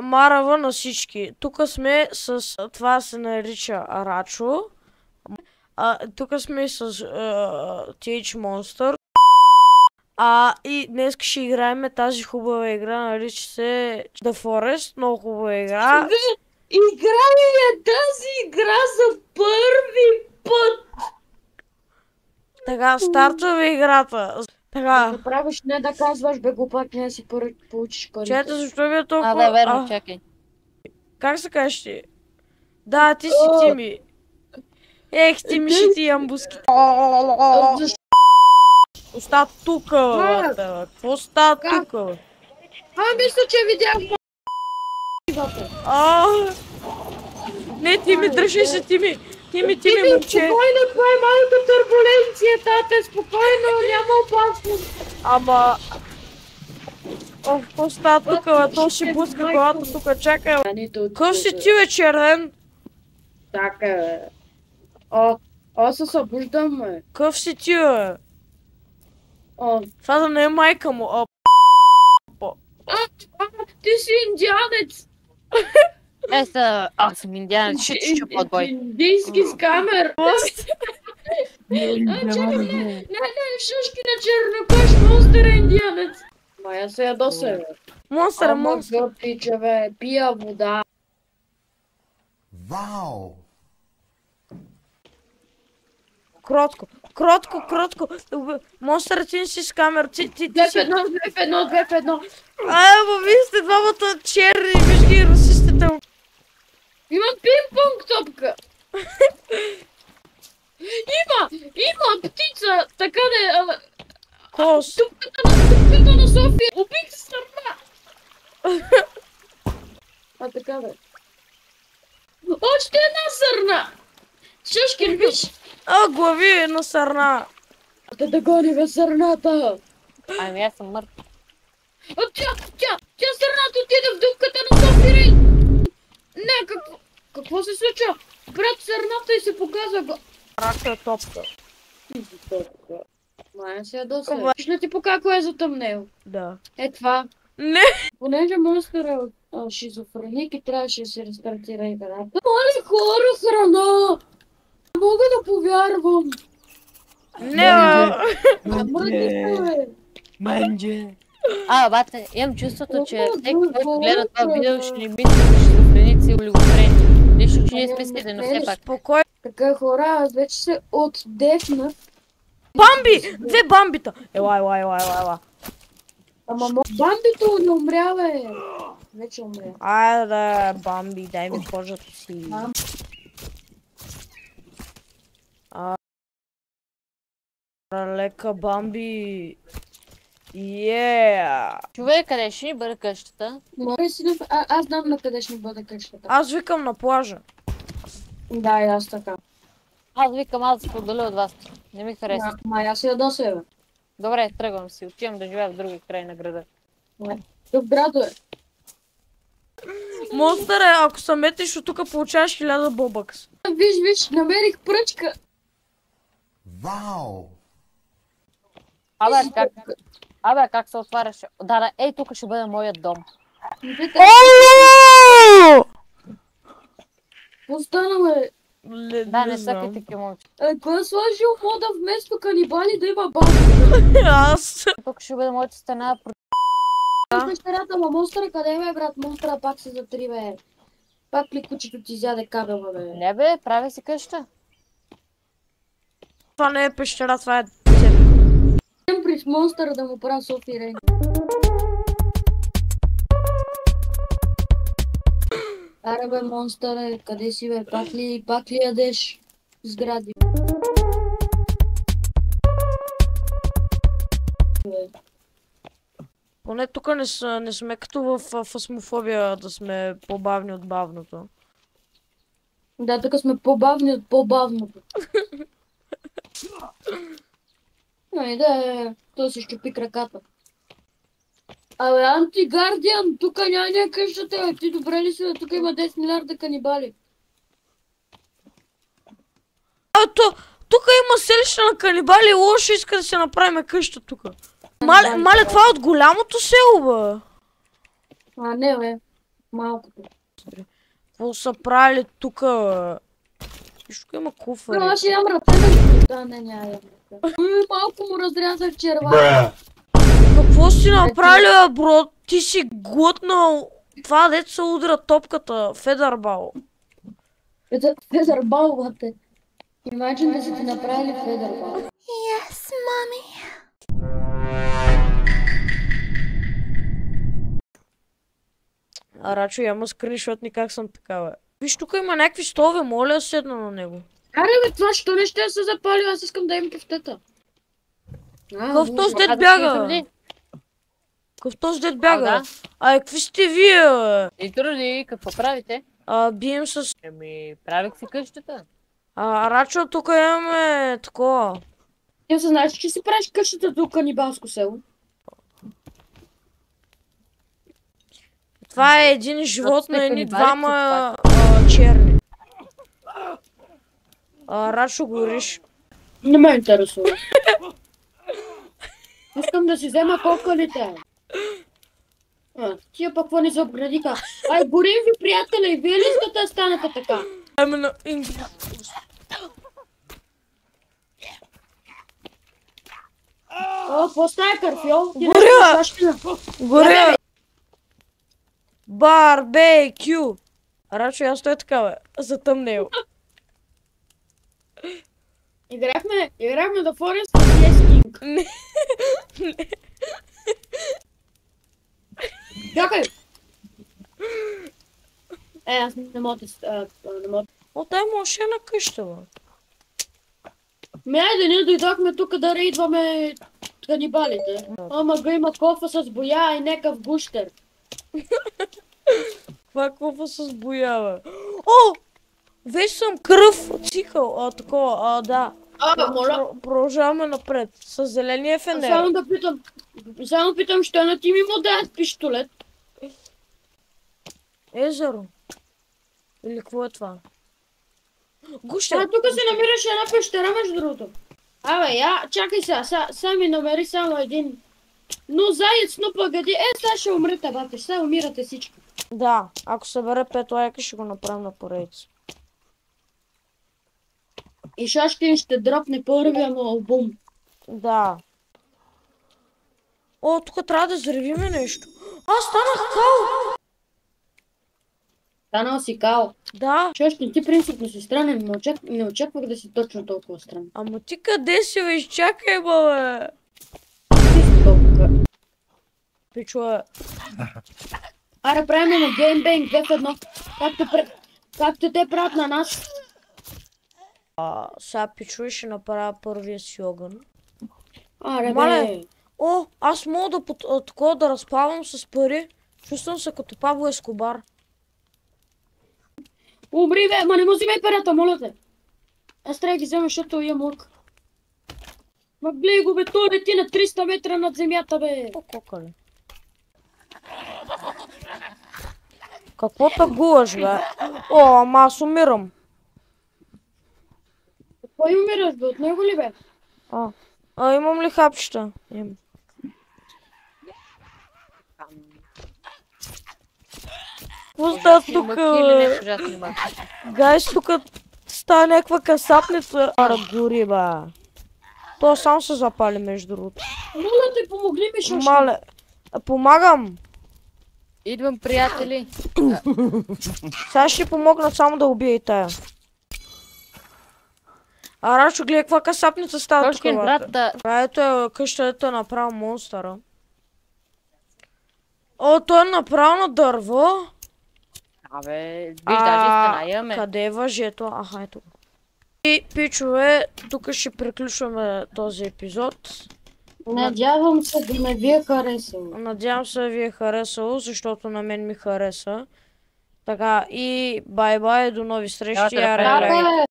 Марава на всички. Тук сме с... Това се нарича Рачо. Тук сме с TH Monster. И днес ще играем тази хубава игра, нарича се The Forest. Много хубава игра. Играли я тази игра за първи път! Така, стартва играта. Така. Да правиш, не да казваш, бе глупак, не да си получиш парите. Чете, защо ми е толкова... Да, верно, чакай. Как се кажеш ти? Да, ти си Тими. Ех, Тими ще ти ямбуските. Оста тука, бе. Какво става тука, бе? Мисля, че видях Не, Тими, дръжи се, Тими. Тими, момче. Спокойно, това е малка турбуленция, тате, спокойно, няма опасност. Ама... какво става тука, бе? То ще блъска главата тука, чакай, бе. Къв си ти, бе, червен? Така, бе. Аз се събуждам, бе. Къв си ти, бе? Това да не е майка му, Ти си индианец! Аз съм индианец, ще ти чупа отбой. Индийски скамер! Не, шушки на чернокош, монстър е индианец! Мая се ядоса, бе. Монстър. Гъпиче, бе, пия вода. Вау! Кротко. Монстър, ти не си с камера. Ти си... 2 в 1. Вие сте двамата черни, виж ги расистите. Имам пинг-понг топка. Има птица, така не... Кос. Тупката на София. Убих се сърна. Така бе. Още една сърна. Шушкин, виж. Глави на сърна. Да гони бе сърната. Ами аз съм мъртв. Тя сърната отиде в дупката на София. Не, какво се случва? Брат сърната и се показва. Рака е топка. Мая се ядоса. Виж ли ти пока кое е затъмнел? Да. Е това. Не. Понеже монстър е от шизофреник и трябваше да се рестартира играта. Моля хора, храна! Не мога да повярвам. Не, Манджа. Бате, имам чувството, че всеки, който гледа това видео, ще ни мисли за шизофреници и олигофрени. Нищо, че ние сме следи, но все пак. Спокойно. Така хора, аз вече се отдефнах. Бамби! 2 бамбита! Ела. Ама бамбито не умря, бе. Вече умря. Айде, Бамби, дай ми кожата си. Лека, Бамби. Човек, къде ще ни бъде къщата? Аз знам на къде ще ни бъде къщата. Аз викам на плажа. Да, и аз така. Аз викам, аз да се поделя от вас. Не ми харесва. Мая се ядоса, бе. Добре, тръгвам си. Отивам да живея в други край на града. Тук градо е. Монстър е, ако се метиш от тук, получаваш 1000 бобъкс. Виж, намерих пръчка. Вау! Как се отваряше? Да, ей, тук ще бъде моят дом. Какво стана, бе? Да, не са такива момче. Кой е сложил мода вместо канибали да има баба? Аз. Тук ще бъде моята стена. Пещерата, ма монстъра къде е, брат? Монстъра пак се затри, бе. Пак ли кучето ти изяде кабела, бе? Не, бе, прави си къща. Това не е пещера, това е... Идем при монстъра да му правя Софи Рейн. Аре, бе, монстъре, къде си, бе? Пак ли ядеш сгради? Поне тук не сме като в фасмофобия да сме по-бавни от бавното. Да, тук сме по-бавни от по-бавното. То си щупи краката. Абе, Антигардиан, тук няма къщата, бе. Ти добре ли си, да тук има 10 милиарда канибали? Тук има селище на канибали, лошо иска да се направим къща тук. Мале, това е от голямото село, бе. Не, бе. Малкото. Какво са правили тука, бе? Виж, тук има куфари. Аз имам ръце. Да, няма ръце. Малко му разрязах черва. Какво си направили, бе, бро? Ти си глътнал това, дето се удра топката, федърбал. Федърбал, бате. Имаджин да си ти направили федърбал. Yes, mommy. А Рачо, яма скриншотни как съм така, бе. Виж, тук има някакви столове, моля да седна на него. Аре бе, това що не ще се запали, аз искам да им кефтета. Какъв този дед бяга? Какъв този дед бяга? Да. Какви сте вие, бе? И труди, какво правите? Бием с... Правих си къщата. Рачо, тук имаме такова. Ти се знаеш, че си правиш къщата до канибалско село? Това е един живот сме на едни канибали, двама черни. Рачо, гориш. Не ме интересува. Искам да си взема кокалите. Тия пък какво ни се обградиха. Ай, горим ви, приятеля, и вие ли искате да станете така? Поставя карфиол. Горя! Горя! Барбекю! Рачо, аз той така, бе. Затъмнел. Играхме The Forest Yes King. Не. Чакай! Аз не мога да... Тай може на къща, бе. Айде, ние дойдохме тук да рейдваме канибалите. Ама има кофа с боя и някакъв гущер. Това кофа с боя, бе. О! Вече съм кръв цикъл, такова, да. Моля. Продължаваме напред. С зеления фенер. Само питам, що на ти ми му дадат пистолет? Езеро. Или какво е това? Гущер. Тук се намираше една пещера, между другото. Чакай сега ми намери само един. Но заец, но погоди, сега ще умрете, бате, сега умирате всички. Да, ако събере 5 лайка, ще го направим на поредица. И Шашкин ще дръпне първия му албум. Да. Тук трябва да взривиме нещо. Аз станах кал! Станал си кал. Да. Шашкин, ти принципно си странен, не очаквах да си точно толкова странен. Ама ти къде си, бе? Изчакай, бе! Ти си толкова. Пичуе. Аре, правим на геймбейнг 2 в 1. Както те правят на нас. Сега пичуе ще направя първия си огън. Аре, Мале. Аз мога да разплавам с пари. Чувствам се като Пабло Ескобар. Умри, бе, ма не му взимай парата, моля те. Аз трябва да ги взема, защото имам лук. Ма гледай го, бе, той лети на 300 метра над земята, бе. Кокале. Какво тъгуваш, бе? Ама аз умирам. Кой умираш, бе? От него ли, бе? Имам ли хапчета? Имам. Какво става тук, бе? Гайс, тук става някаква касапница. Гори, бе. То сам се запали, между другото. Моля те, помогли ми, Шашкин. Мале. Помагам. Идвам, приятели. Сега ще помогна само да убия и тая. Рачо, гледай каква касапница става тук, бе. Ето е къща, ето е направо монстъра. Той е направо на дърво. Виж, даже стена имаме. Къде е въжето? Ето. И, пичове, тук ще приключваме този епизод. Надявам се да ме ви е харесало. Надявам се да ви е харесало, защото на мен ми хареса. Така, и бай-бай, до нови срещи.